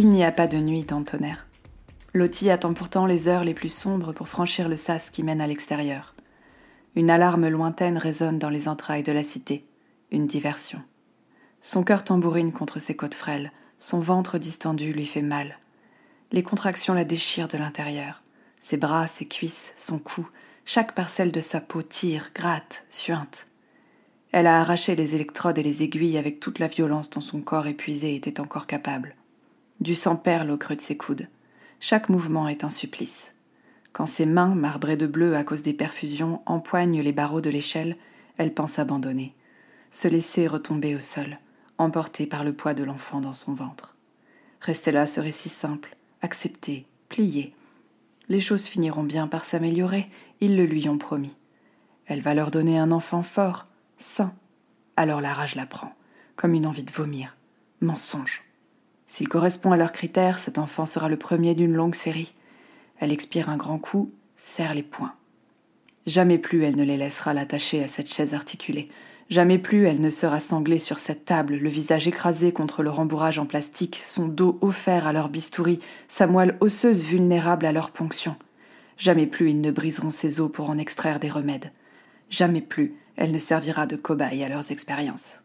Il n'y a pas de nuit dans Tonnerre. Lottie attend pourtant les heures les plus sombres pour franchir le sas qui mène à l'extérieur. Une alarme lointaine résonne dans les entrailles de la cité, une diversion. Son cœur tambourine contre ses côtes frêles, son ventre distendu lui fait mal. Les contractions la déchirent de l'intérieur. Ses bras, ses cuisses, son cou, chaque parcelle de sa peau tire, gratte, suinte. Elle a arraché les électrodes et les aiguilles avec toute la violence dont son corps épuisé était encore capable. Du sang perle au creux de ses coudes. Chaque mouvement est un supplice. Quand ses mains, marbrées de bleu à cause des perfusions, empoignent les barreaux de l'échelle, elle pense abandonner, se laisser retomber au sol, emportée par le poids de l'enfant dans son ventre. Rester là serait si simple, accepter, plier. Les choses finiront bien par s'améliorer, ils le lui ont promis. Elle va leur donner un enfant fort, sain. Alors la rage la prend, comme une envie de vomir. Mensonge. S'il correspond à leurs critères, cet enfant sera le premier d'une longue série. Elle expire un grand coup, serre les poings. Jamais plus elle ne les laissera l'attacher à cette chaise articulée. Jamais plus elle ne sera sanglée sur cette table, le visage écrasé contre le rembourrage en plastique, son dos offert à leur bistouri, sa moelle osseuse vulnérable à leur ponction. Jamais plus ils ne briseront ses os pour en extraire des remèdes. Jamais plus elle ne servira de cobaye à leurs expériences.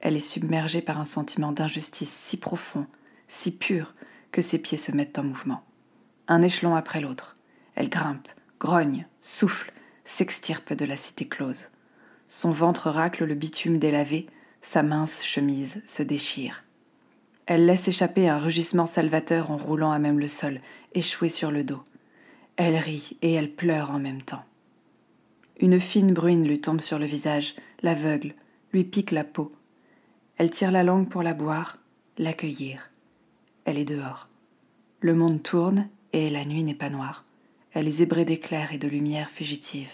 Elle est submergée par un sentiment d'injustice si profond, si pur, que ses pieds se mettent en mouvement. Un échelon après l'autre. Elle grimpe, grogne, souffle, s'extirpe de la cité close. Son ventre racle le bitume délavé, sa mince chemise se déchire. Elle laisse échapper un rugissement salvateur en roulant à même le sol, échouée sur le dos. Elle rit et elle pleure en même temps. Une fine bruine lui tombe sur le visage, l'aveugle, lui pique la peau. Elle tire la langue pour la boire, l'accueillir. Elle est dehors. Le monde tourne et la nuit n'est pas noire. Elle est zébrée d'éclairs et de lumière fugitive.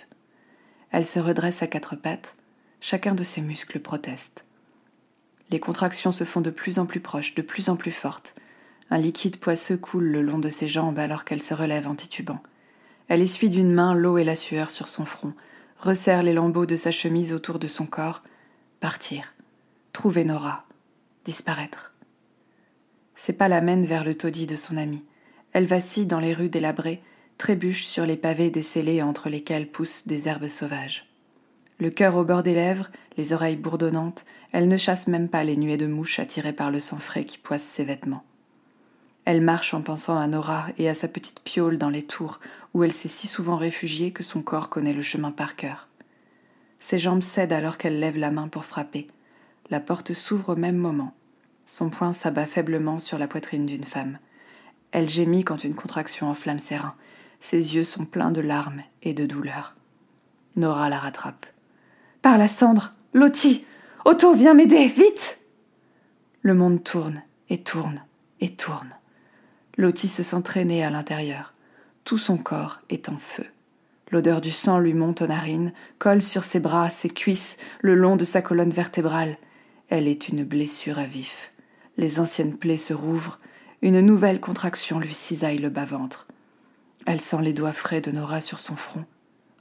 Elle se redresse à quatre pattes, chacun de ses muscles proteste. Les contractions se font de plus en plus proches, de plus en plus fortes. Un liquide poisseux coule le long de ses jambes alors qu'elle se relève en titubant. Elle essuie d'une main l'eau et la sueur sur son front, resserre les lambeaux de sa chemise autour de son corps. Partir. Trouver Nora. Disparaître. Ses pas la mènent vers le taudis de son amie. Elle vacille dans les rues délabrées, trébuche sur les pavés descellés entre lesquels poussent des herbes sauvages. Le cœur au bord des lèvres, les oreilles bourdonnantes, elle ne chasse même pas les nuées de mouches attirées par le sang frais qui poisse ses vêtements. Elle marche en pensant à Nora et à sa petite piaule dans les tours où elle s'est si souvent réfugiée que son corps connaît le chemin par cœur. Ses jambes cèdent alors qu'elle lève la main pour frapper. La porte s'ouvre au même moment. Son poing s'abat faiblement sur la poitrine d'une femme. Elle gémit quand une contraction enflamme ses reins. Ses yeux sont pleins de larmes et de douleur. Nora la rattrape. « Par la cendre, Lottie! Otto, viens m'aider, vite !» Le monde tourne et tourne et tourne. Lottie se sent traîner à l'intérieur. Tout son corps est en feu. L'odeur du sang lui monte aux narines, colle sur ses bras, ses cuisses, le long de sa colonne vertébrale. Elle est une blessure à vif. Les anciennes plaies se rouvrent. Une nouvelle contraction lui cisaille le bas-ventre. Elle sent les doigts frais de Nora sur son front,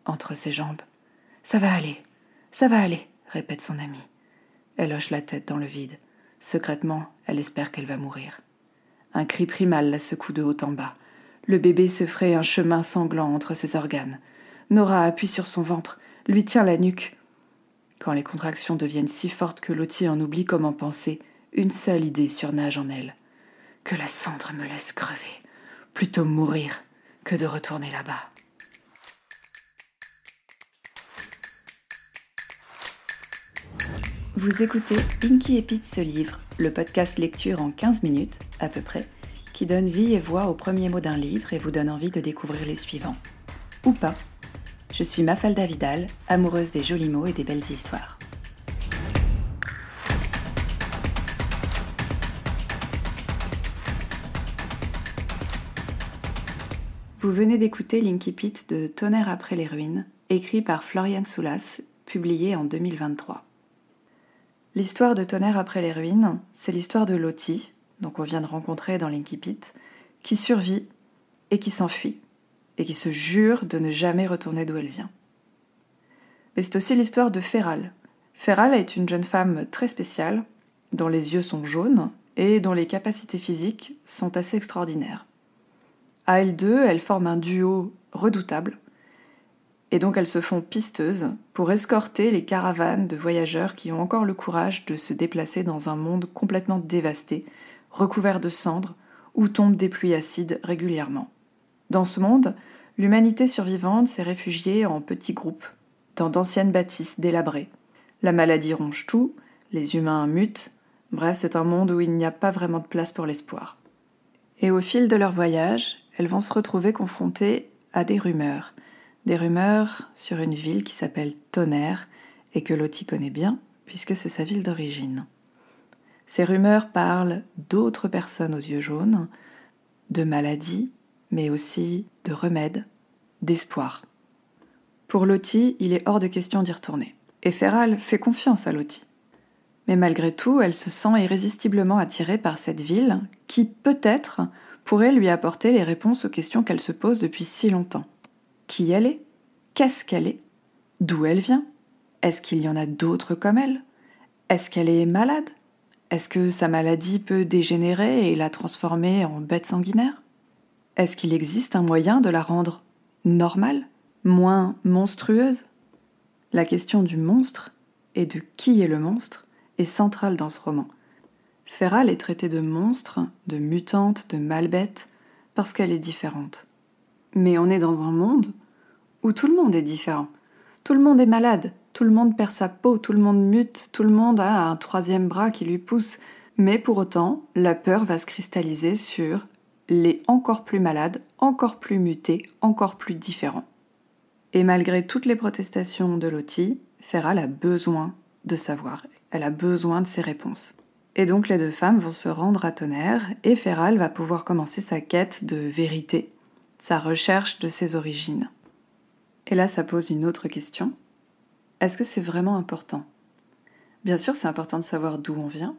entre ses jambes. « Ça va aller, répète son amie. Elle hoche la tête dans le vide. Secrètement, elle espère qu'elle va mourir. Un cri primal la secoue de haut en bas. Le bébé se fraye un chemin sanglant entre ses organes. Nora appuie sur son ventre, lui tient la nuque. Quand les contractions deviennent si fortes que Lottie en oublie comment penser, une seule idée surnage en elle. Que la cendre me laisse crever. Plutôt mourir que de retourner là-bas. Vous écoutez Inky et Pete se livre, le podcast lecture en 15 minutes, à peu près, qui donne vie et voix aux premiers mots d'un livre et vous donne envie de découvrir les suivants. Ou pas. Je suis Mafalda Vidal, amoureuse des jolis mots et des belles histoires. Vous venez d'écouter l'Inky Pete de Tonnerre après les ruines, écrit par Florian Soulas, publié en 2023. L'histoire de Tonnerre après les ruines, c'est l'histoire de Lottie, donc on vient de rencontrer dans l'Inky Pete, qui survit et qui s'enfuit, et qui se jure de ne jamais retourner d'où elle vient. Mais c'est aussi l'histoire de Féral. Féral est une jeune femme très spéciale, dont les yeux sont jaunes et dont les capacités physiques sont assez extraordinaires. À elles deux, elles forment un duo redoutable, et donc elles se font pisteuses pour escorter les caravanes de voyageurs qui ont encore le courage de se déplacer dans un monde complètement dévasté, recouvert de cendres, où tombent des pluies acides régulièrement. Dans ce monde, l'humanité survivante s'est réfugiée en petits groupes, dans d'anciennes bâtisses délabrées. La maladie ronge tout, les humains mutent, bref, c'est un monde où il n'y a pas vraiment de place pour l'espoir. Et au fil de leur voyage, elles vont se retrouver confrontées à des rumeurs sur une ville qui s'appelle Tonnerre et que Lottie connaît bien puisque c'est sa ville d'origine. Ces rumeurs parlent d'autres personnes aux yeux jaunes, de maladies, mais aussi de remèdes, d'espoir. Pour Lottie, il est hors de question d'y retourner. Et Feral fait confiance à Lottie. Mais malgré tout, elle se sent irrésistiblement attirée par cette ville qui, peut-être, pourrait lui apporter les réponses aux questions qu'elle se pose depuis si longtemps. Qui elle est ? Qu'est-ce qu'elle est ? D'où elle vient ? Est-ce qu'il y en a d'autres comme elle ? Est-ce qu'elle est malade ? Est-ce que sa maladie peut dégénérer et la transformer en bête sanguinaire ? Est-ce qu'il existe un moyen de la rendre normale, moins monstrueuse ? La question du monstre et de qui est le monstre est centrale dans ce roman. Feral est traitée de monstre, de mutante, de malbête, parce qu'elle est différente. Mais on est dans un monde où tout le monde est différent. Tout le monde est malade, tout le monde perd sa peau, tout le monde mute, tout le monde a un troisième bras qui lui pousse. Mais pour autant, la peur va se cristalliser sur les encore plus malades, encore plus mutés, encore plus différents. Et malgré toutes les protestations de Lottie, Feral a besoin de savoir. Elle a besoin de ses réponses. Et donc les deux femmes vont se rendre à Tonnerre et Feral va pouvoir commencer sa quête de vérité, sa recherche de ses origines. Et là, ça pose une autre question. Est-ce que c'est vraiment important ? Bien sûr, c'est important de savoir d'où on vient,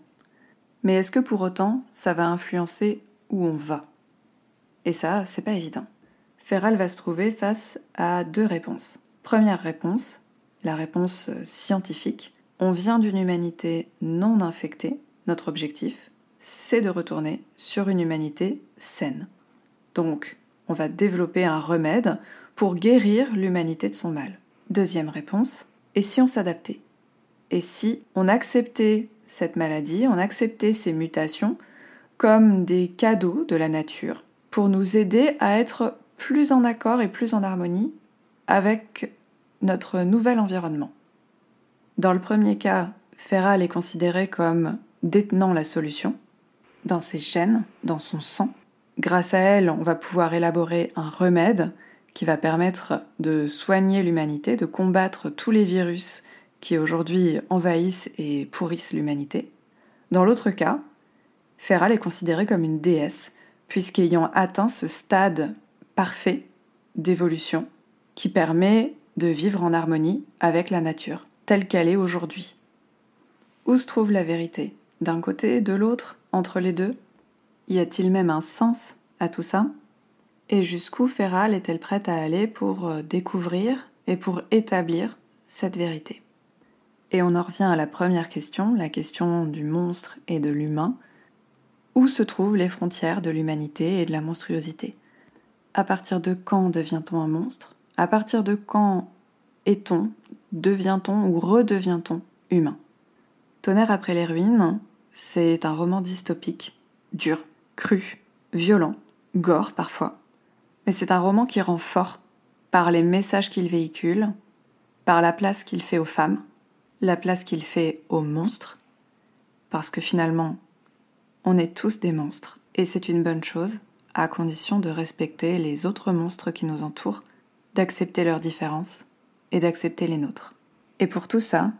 mais est-ce que pour autant, ça va influencer où on va ? Et ça, c'est pas évident. Feral va se trouver face à deux réponses. Première réponse, la réponse scientifique. On vient d'une humanité non infectée. Notre objectif, c'est de retourner sur une humanité saine. Donc, on va développer un remède pour guérir l'humanité de son mal. Deuxième réponse, et si on s'adaptait ? Et si on acceptait cette maladie, on acceptait ces mutations comme des cadeaux de la nature pour nous aider à être plus en accord et plus en harmonie avec notre nouvel environnement. Dans le premier cas, Feral est considérée comme détenant la solution, dans ses gènes, dans son sang. Grâce à elle, on va pouvoir élaborer un remède qui va permettre de soigner l'humanité, de combattre tous les virus qui aujourd'hui envahissent et pourrissent l'humanité. Dans l'autre cas, Feral est considérée comme une déesse, puisqu'ayant atteint ce stade parfait d'évolution qui permet de vivre en harmonie avec la nature, telle qu'elle est aujourd'hui. Où se trouve la vérité ? D'un côté, de l'autre, entre les deux ? Y a-t-il même un sens à tout ça ? Et jusqu'où Feral est-elle prête à aller pour découvrir et pour établir cette vérité ? Et on en revient à la première question, la question du monstre et de l'humain. Où se trouvent les frontières de l'humanité et de la monstruosité ? À partir de quand devient-on un monstre ? À partir de quand est-on, devient-on ou redevient-on humain ? Tonnerre après les ruines, c'est un roman dystopique, dur, cru, violent, gore parfois. Mais c'est un roman qui rend fort par les messages qu'il véhicule, par la place qu'il fait aux femmes, la place qu'il fait aux monstres, parce que finalement, on est tous des monstres, et c'est une bonne chose, à condition de respecter les autres monstres qui nous entourent, d'accepter leurs différences et d'accepter les nôtres. Et pour tout ça,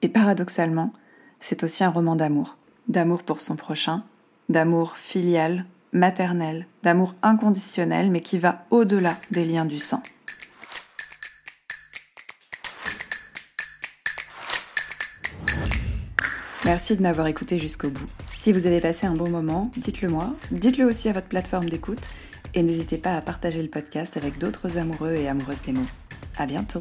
et paradoxalement, c'est aussi un roman d'amour. D'amour pour son prochain, d'amour filial, maternel, d'amour inconditionnel, mais qui va au-delà des liens du sang. Merci de m'avoir écouté jusqu'au bout. Si vous avez passé un bon moment, dites-le moi, dites-le aussi à votre plateforme d'écoute, et n'hésitez pas à partager le podcast avec d'autres amoureux et amoureuses des mots. À bientôt.